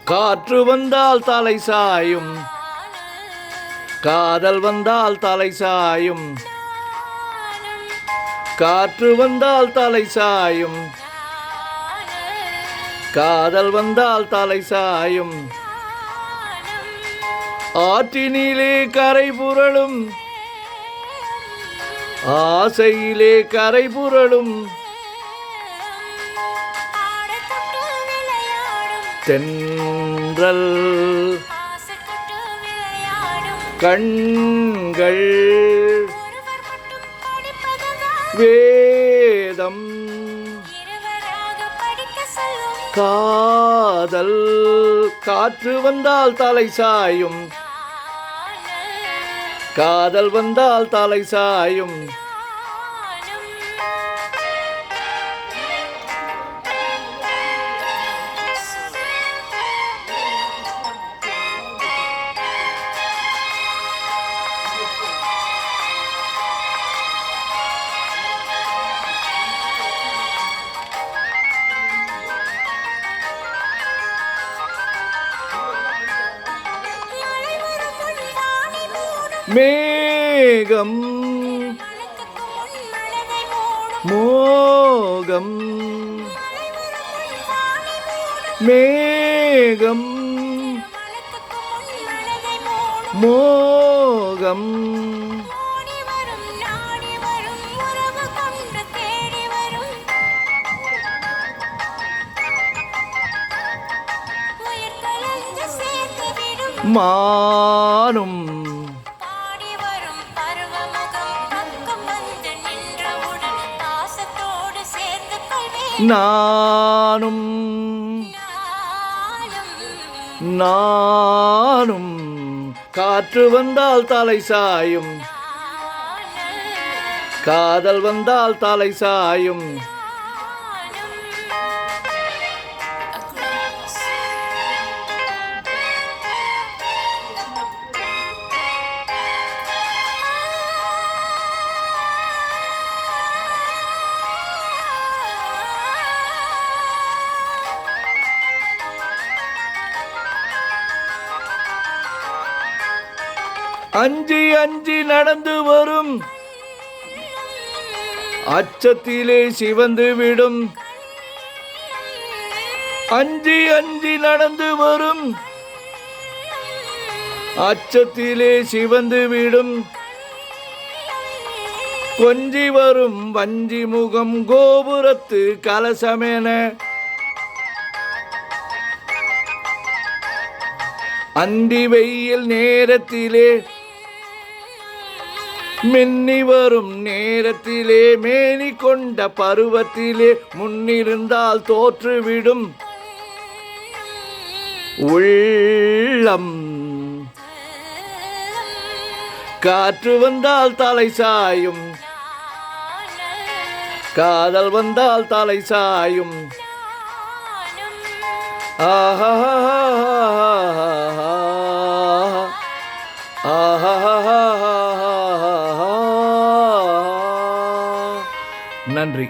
காற்று வந்தால் தலை சாயும், காதல் வந்தால் தலை சாயும். காற்று வந்தால் தலை சாயும், காதல் வந்தால் தலை சாயும். ஆற்றினிலே கரை புரளும், ஆசையிலே கரை புரளும். தென்றல் கண்கள் வேதம் காதல். காற்று வந்தால் தலை சாயும், காதல் வந்தால் தலை சாயும். மேகம் மோகம், மேகம் மோகம். மானும் நானும் நானும். காற்று வந்தால் தலை சாயும், காதல் வந்தால் தலை சாயும். அஞ்சி அஞ்சி நடந்து வரும், அச்சத்திலே சிவந்து விடும். அஞ்சி அஞ்சி நடந்து வரும், அச்சத்திலே சிவந்து விடும். கொஞ்சி வரும் வஞ்சி முகம் கோபுரத்து கலசமென. அந்தி வெயில் நேரத்திலே மின்னி வரும் நேரத்திலே மேனி கொண்ட பருவத்திலே முன்னிருந்தால் தோற்றுவிடும் உள்ளம். காற்று வந்தால் தலை சாயும், காதல் வந்தால் தலை சாயும். ஆஹா ஆஹா. நன்றி.